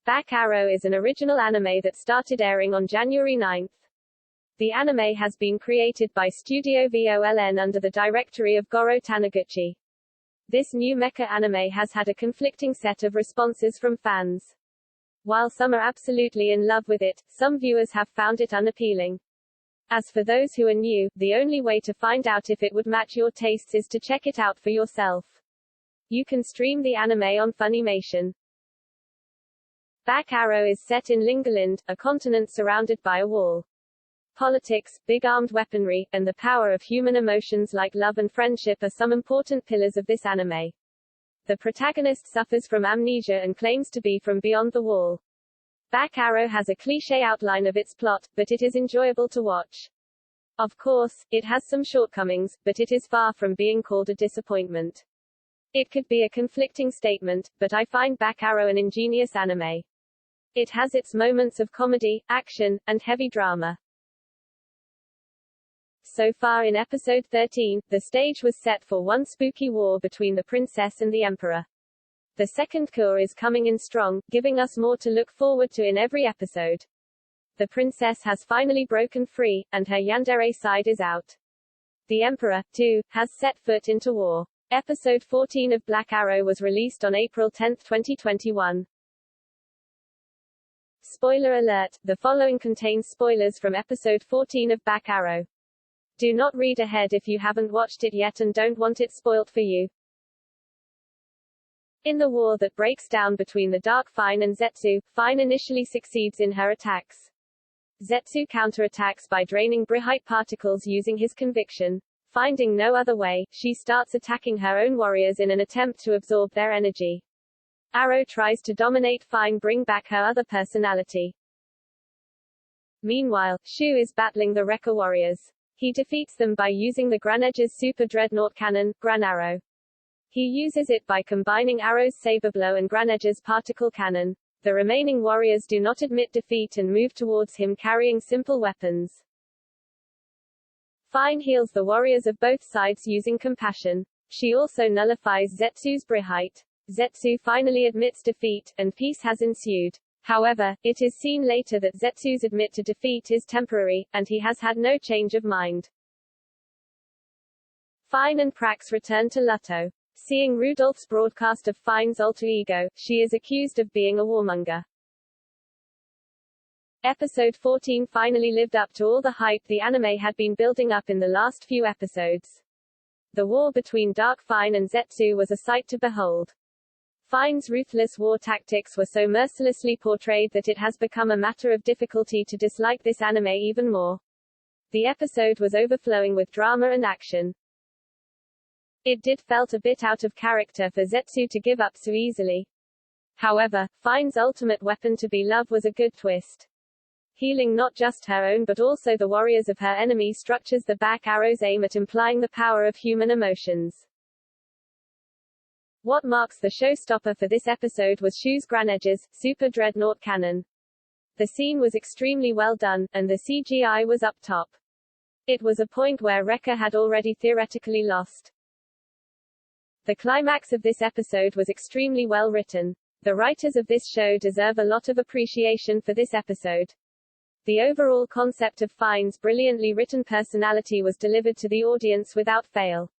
Back Arrow is an original anime that started airing on January 9. The anime has been created by Studio VOLN under the directory of Goro Taniguchi. This new mecha anime has had a conflicting set of responses from fans. While some are absolutely in love with it, some viewers have found it unappealing. As for those who are new, the only way to find out if it would match your tastes is to check it out for yourself. You can stream the anime on Funimation. Back Arrow is set in Lingaland, a continent surrounded by a wall. Politics, big armed weaponry, and the power of human emotions like love and friendship are some important pillars of this anime. The protagonist suffers from amnesia and claims to be from beyond the wall. Back Arrow has a cliché outline of its plot, but it is enjoyable to watch. Of course, it has some shortcomings, but it is far from being called a disappointment. It could be a conflicting statement, but I find Back Arrow an ingenious anime. It has its moments of comedy, action, and heavy drama. So far in episode 13, the stage was set for one spooky war between the princess and the emperor. The second cour is coming in strong, giving us more to look forward to in every episode. The princess has finally broken free, and her yandere side is out. The emperor, too, has set foot into war. Episode 14 of Black Arrow was released on April 10, 2021. Spoiler alert, the following contains spoilers from episode 14 of Back Arrow. Do not read ahead if you haven't watched it yet and don't want it spoilt for you. In the war that breaks down between the Dark Fine and Zetsu, Fine initially succeeds in her attacks. Zetsu counterattacks by draining Brihite particles using his conviction. Finding no other way, she starts attacking her own warriors in an attempt to absorb their energy. Arrow tries to dominate Fine, bring back her other personality. Meanwhile, Shu is battling the Rekka warriors. He defeats them by using the Granege's super dreadnought cannon, Gran Arrow. He uses it by combining Arrow's saber blow and Granege's particle cannon. The remaining warriors do not admit defeat and move towards him carrying simple weapons. Fine heals the warriors of both sides using compassion. She also nullifies Zetsu's Brihite. Zetsu finally admits defeat, and peace has ensued. However, it is seen later that Zetsu's admit to defeat is temporary, and he has had no change of mind. Fine and Prax return to Lutto. Seeing Rudolph's broadcast of Fine's alter ego, she is accused of being a warmonger. Episode 14 finally lived up to all the hype the anime had been building up in the last few episodes. The war between Dark Fine and Zetsu was a sight to behold. Fine's ruthless war tactics were so mercilessly portrayed that it has become a matter of difficulty to dislike this anime even more. The episode was overflowing with drama and action. It did felt a bit out of character for Zetsu to give up so easily. However, Fine's ultimate weapon to be love was a good twist. Healing not just her own but also the warriors of her enemy structures the Back Arrow's aim at implying the power of human emotions. What marks the showstopper for this episode was Shu's Granege's super dreadnought cannon. The scene was extremely well done, and the CGI was up top. It was a point where Rekka had already theoretically lost. The climax of this episode was extremely well written. The writers of this show deserve a lot of appreciation for this episode. The overall concept of Fine's brilliantly written personality was delivered to the audience without fail.